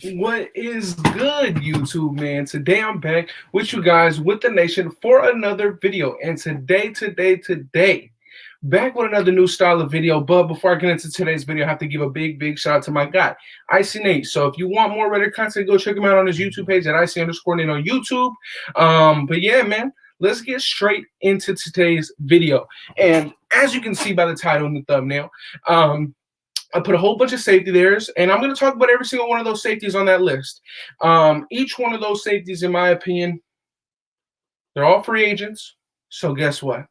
What is good, YouTube, man? Today I'm back with you guys with the nation for another video. And today, back with another new style of video. But before I get into today's video, I have to give a big shout out to my guy, Icy Nate. So if you want more Reddit content, go check him out on his YouTube page at Icy_Nate on YouTube. But yeah, man, let's get straight into today's video. And as you can see by the title and the thumbnail, I put a whole bunch of safety there's, and I'm going to talk about every single one of those safeties on that list. Each one of those safeties, in my opinion, they're all free agents. So guess what?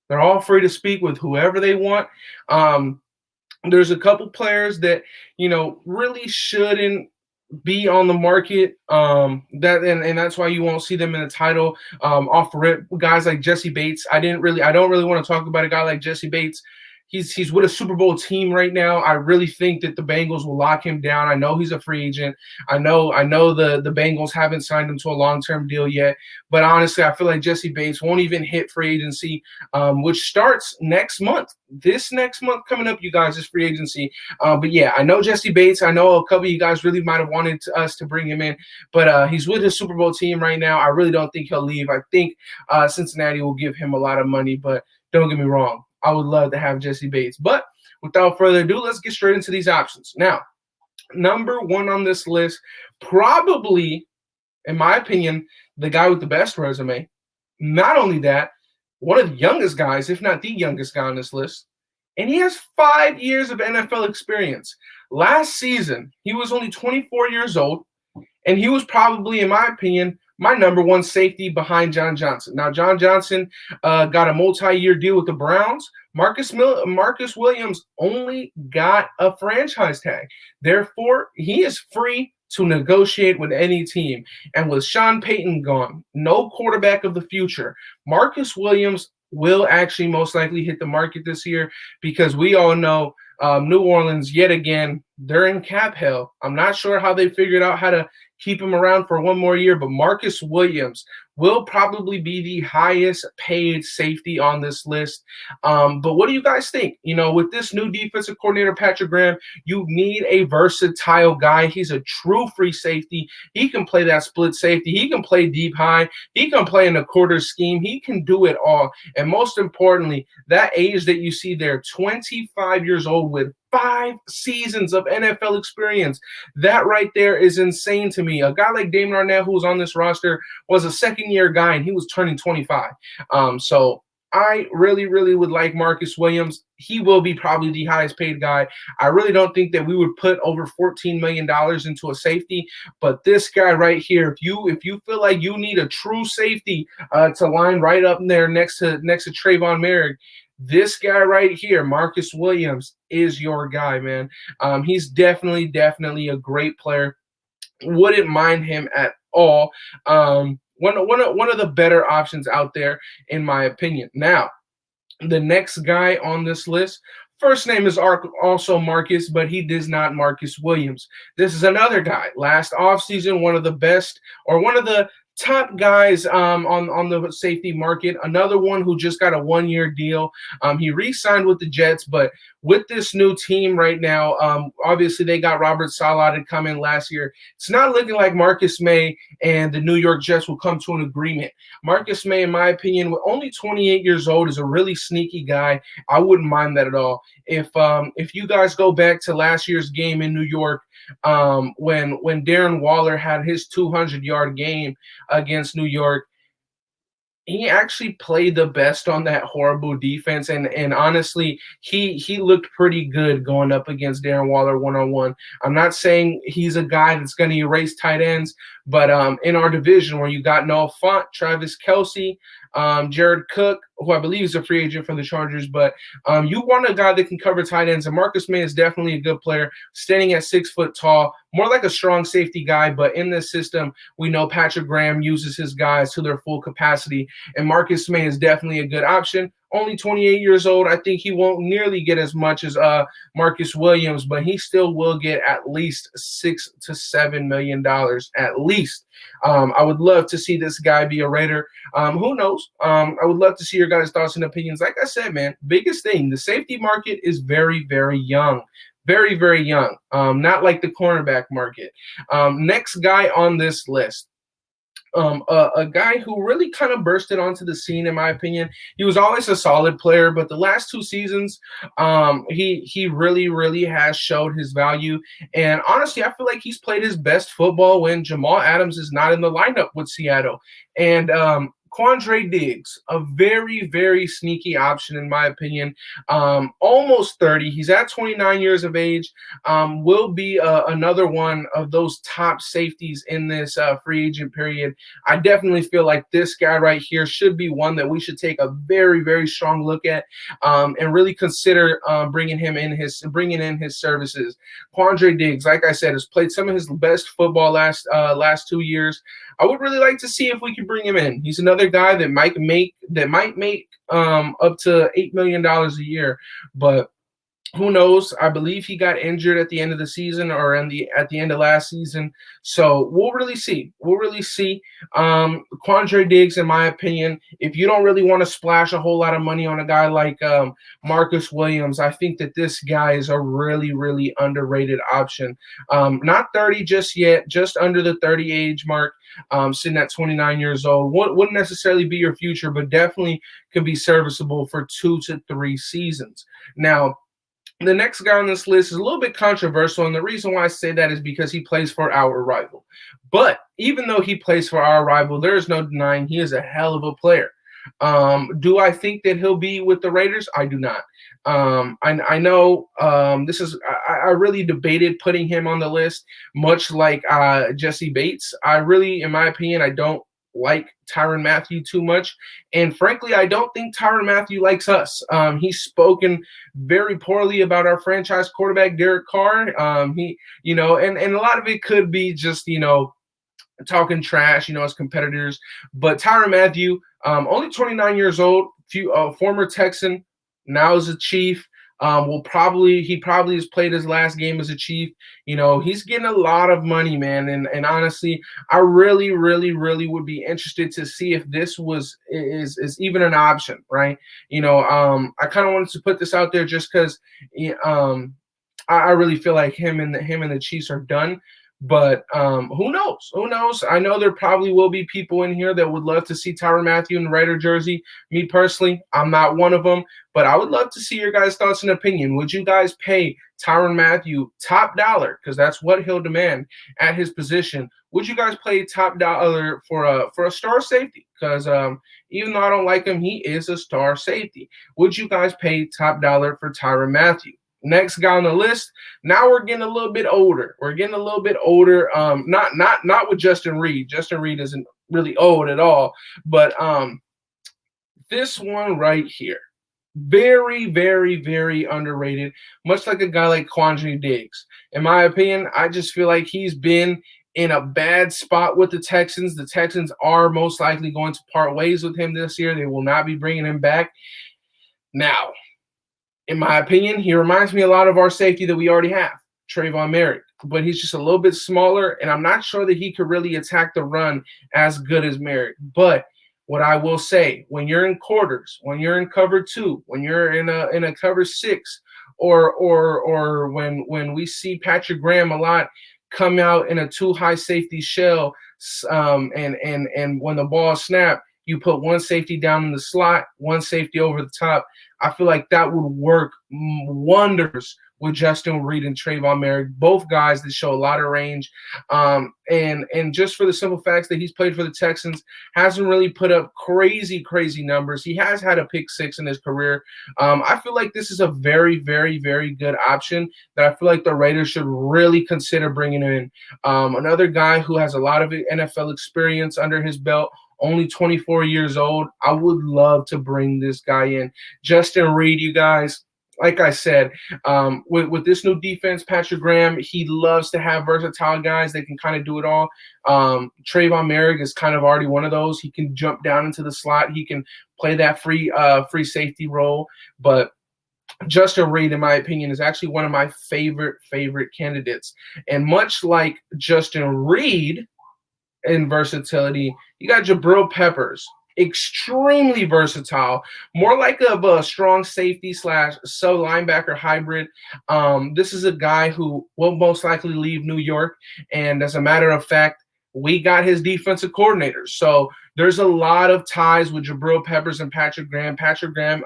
They're all free to speak with whoever they want. There's a couple players that, really shouldn't be on the market. And that's why you won't see them in the title. Off rip, guys like Jesse Bates. I don't really want to talk about a guy like Jesse Bates. He's with a Super Bowl team right now. I really think that the Bengals will lock him down. I know he's a free agent. I know the Bengals haven't signed him to a long-term deal yet. But honestly, I feel like Jesse Bates won't even hit free agency, which starts next month. This next month coming up, you guys, is free agency. But yeah, I know Jesse Bates. I know a couple of you guys really might have wanted us to bring him in, but he's with his Super Bowl team right now. I really don't think he'll leave. I think Cincinnati will give him a lot of money, but don't get me wrong. I would love to have Jesse Bates. But without further ado, let's get straight into these options. Now, number one on this list, probably, in my opinion, the guy with the best resume. Not only that, one of the youngest guys, if not the youngest guy on this list. And he has 5 years of NFL experience. Last season, he was only 24 years old, and he was probably, in my opinion, my number one safety behind John Johnson. Now, John Johnson got a multi-year deal with the Browns. Marcus Williams only got a franchise tag. Therefore, he is free to negotiate with any team. And with Sean Payton gone, no quarterback of the future, Marcus Williams will actually most likely hit the market this year because we all know New Orleans, yet again, they're in cap hell. I'm not sure how they figured out how to keep him around for one more year, but Marcus Williams will probably be the highest paid safety on this list. But what do you guys think? With this new defensive coordinator, Patrick Graham, you need a versatile guy. He's a true free safety. He can play that split safety. He can play deep high. He can play in a quarter scheme. He can do it all. And most importantly, that age that you see there, 25 years old with 5 seasons of NFL experience. That right there is insane to me. A guy like Damon Arnett, who was on this roster, was a second-year guy, and he was turning 25. So I really would like Marcus Williams. He will be probably the highest paid guy. I really don't think that we would put over $14 million into a safety, but this guy right here, if you feel like you need a true safety to line right up in there next to Trayvon Merrick, this guy right here, Marcus Williams, is your guy, man. He's definitely a great player. Wouldn't mind him at all. One of the better options out there, in my opinion. Now, the next guy on this list, first name is also Marcus, but he does not Marcus Williams. This is another guy. Last offseason, one of the best, or one of the top guys on the safety market. Another one who just got a 1-year deal. He re-signed with the Jets, but with this new team right now, obviously they got Robert Saleh to come in last year. It's not looking like Marcus Maye and the New York Jets will come to an agreement. Marcus Maye, in my opinion, with only 28 years old, is a really sneaky guy. I wouldn't mind that at all. If you guys go back to last year's game in New York, when Darren Waller had his 200-yard game against New York, he actually played the best on that horrible defense, and honestly, he looked pretty good going up against Darren Waller one-on-one. I'm not saying he's a guy that's going to erase tight ends, but in our division where you got Noah Fant, Travis Kelce, Jared Cook, who I believe is a free agent from the Chargers, but you want a guy that can cover tight ends, and Marcus Maye is definitely a good player, standing at 6 foot tall, more like a strong safety guy, but in this system, we know Patrick Graham uses his guys to their full capacity, and Marcus Maye is definitely a good option. Only 28 years old. I think he won't nearly get as much as Marcus Williams, but he still will get at least $6 to $7 million at least. I would love to see this guy be a Raider. Who knows? I would love to see your guys' thoughts and opinions. Like I said, man, biggest thing, the safety market is very young. Very, very young. Not like the cornerback market. Next guy on this list, a guy who really kind of bursted onto the scene, in my opinion. He was always a solid player, but the last 2 seasons, he really, really has showed his value. And honestly, I feel like he's played his best football when Jamal Adams is not in the lineup with Seattle. And Quintin Diggs, a very, very sneaky option in my opinion. Almost 30. He's at 29 years of age. Will be another one of those top safeties in this free agent period. I definitely feel like this guy right here should be one that we should take a very, very strong look at, and really consider bringing in his services. Quintin Diggs, like I said, has played some of his best football last 2 years. I would really like to see if we could bring him in. He's another guy that might make up to $8 million a year, but who knows? I believe he got injured at the end of the season or at the end of last season. So we'll really see. We'll really see. Quintin Diggs, in my opinion, if you don't really want to splash a whole lot of money on a guy like Marcus Williams, I think that this guy is a really, really underrated option. Not 30 just yet, just under the 30 age mark, sitting at 29 years old. Wouldn't necessarily be your future, but definitely could be serviceable for 2 to 3 seasons. Now, the next guy on this list is a little bit controversial, and the reason why I say that is because he plays for our rival. But even though he plays for our rival, there is no denying he is a hell of a player. Do I think that he'll be with the Raiders? I do not. I know I really debated putting him on the list, much like Jesse Bates. I really, in my opinion, I don't like Tyrann Mathieu too much, and frankly, I don't think Tyrann Mathieu likes us. He's spoken very poorly about our franchise quarterback Derek Carr. And a lot of it could be just talking trash, as competitors. But Tyrann Mathieu, only 29 years old, former Texan, now is a Chief. He probably has played his last game as a Chief. He's getting a lot of money, man. And honestly, I really, really, really would be interested to see if this is even an option, right? I kind of wanted to put this out there just because I really feel like him and the Chiefs are done. But who knows? Who knows? I know there probably will be people in here that would love to see Tyrann Mathieu in the Raider jersey. Me personally, I'm not one of them. But I would love to see your guys' thoughts and opinion. Would you guys pay Tyrann Mathieu top dollar, because that's what he'll demand at his position? Would you guys pay top dollar for a star safety? Because even though I don't like him, he is a star safety. Would you guys pay top dollar for Tyrann Mathieu? Next guy on the list. Now we're getting a little bit older. Not with Justin Reed. Justin Reed isn't really old at all. But this one right here, very, very, very underrated. Much like a guy like Quintin Diggs. In my opinion, I just feel like he's been in a bad spot with the Texans. The Texans are most likely going to part ways with him this year. They will not be bringing him back. Now, in my opinion, he reminds me a lot of our safety that we already have, Trayvon Merrick, but he's just a little bit smaller, and I'm not sure that he could really attack the run as good as Merrick. But what I will say, when you're in quarters, when you're in cover 2, when you're in a cover 6, or when we see Patrick Graham a lot come out in a 2 high safety shell, and when the ball snapped, you put one safety down in the slot, one safety over the top. I feel like that would work wonders with Justin Reed and Trayvon Merrick, both guys that show a lot of range. And just for the simple facts that he's played for the Texans, hasn't really put up crazy numbers. He has had a pick 6 in his career. I feel like this is a very, very, very good option that I feel like the Raiders should really consider bringing in. Another guy who has a lot of NFL experience under his belt, only 24 years old. I would love to bring this guy in. Justin Reed, you guys, like I said, with this new defense, Patrick Graham, he loves to have versatile guys that can kind of do it all. Trayvon Merrick is kind of already one of those. He can jump down into the slot. He can play that free safety role. But Justin Reed, in my opinion, is actually one of my favorite candidates. And much like Justin Reed in versatility, you got Jabrill Peppers. extremely versatile, more like a strong safety slash sub linebacker hybrid. This is a guy who will most likely leave New York, and as a matter of fact, we got his defensive coordinator. So there's a lot of ties with Jabrill Peppers and Patrick Graham. Patrick Graham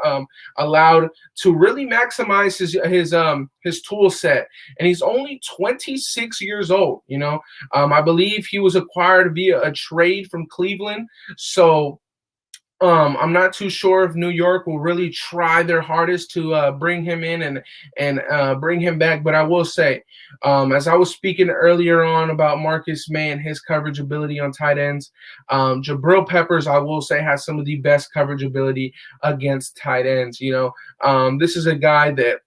allowed to really maximize his tool set, and he's only 26 years old. I believe he was acquired via a trade from Cleveland. So I'm not too sure if New York will really try their hardest to bring him in and bring him back. But I will say, as I was speaking earlier on about Marcus Maye and his coverage ability on tight ends, Jabrill Peppers, I will say, has some of the best coverage ability against tight ends. This is a guy that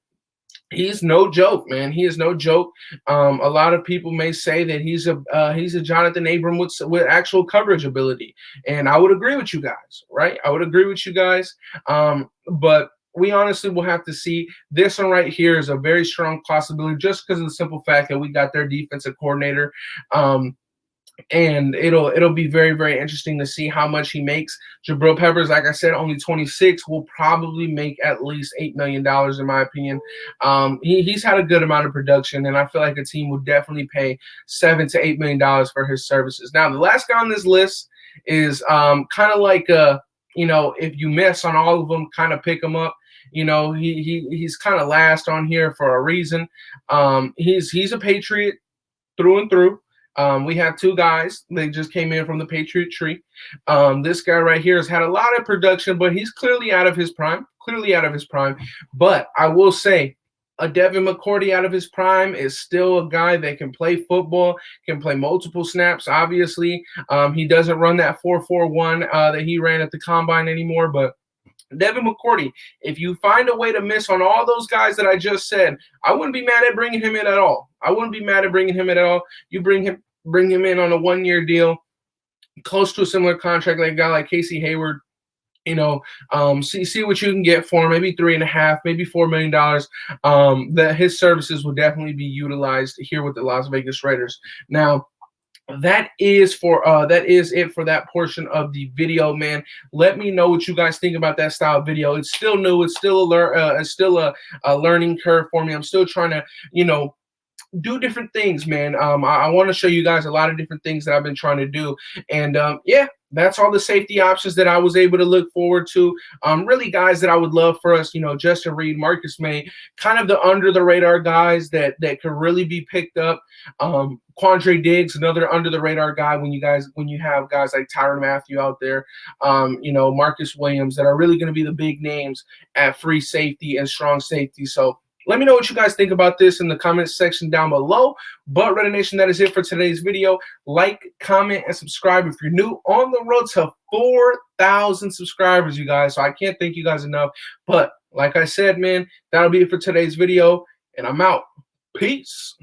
he's no joke, man. He is no joke. A lot of people may say that he's a Jonathan Abram with actual coverage ability, and I would agree with you guys, right? I would agree with you guys. But we honestly will have to see. This one right here is a very strong possibility, just because of the simple fact that we got their defensive coordinator. And it'll be very, very interesting to see how much he makes. Jabrill Peppers, like I said, only 26, will probably make at least $8 million in my opinion. He's had a good amount of production, and I feel like a team would definitely pay $7 to $8 million for his services. Now, the last guy on this list is kind of like if you miss on all of them, kind of pick him up. He's kind of last on here for a reason. He's a Patriot through and through. We have two guys. They just came in from the Patriot tree. This guy right here has had a lot of production, but he's clearly out of his prime. But I will say, a Devin McCourty out of his prime is still a guy that can play football, can play multiple snaps. Obviously, he doesn't run that 4.41 that he ran at the combine anymore, but Devin McCourty, if you find a way to miss on all those guys that I just said, I wouldn't be mad at bringing him in at all. You bring him in on a 1-year deal, close to a similar contract like a guy like Casey Hayward. See what you can get for him, maybe $3.5, maybe $4 million. That his services will definitely be utilized here with the Las Vegas Raiders. Now, that is it for that portion of the video, man. Let me know what you guys think about that style of video. It's still new. It's still a learning curve for me. I'm still trying to, do different things, man. I want to show you guys a lot of different things that I've been trying to do. And yeah, that's all the safety options that I was able to look forward to. Really guys that I would love for us, Justin Reed, Marcus Maye, kind of the under the radar guys that could really be picked up. Quintin Diggs, another under the radar guy when you have guys like Tyrique Matthews out there, Marcus Williams, that are really going to be the big names at free safety and strong safety. So let me know what you guys think about this in the comments section down below. But Raider Nation, that is it for today's video. Like, comment, and subscribe if you're new. On the road to 4,000 subscribers, you guys. So I can't thank you guys enough. But like I said, man, that'll be it for today's video. And I'm out. Peace.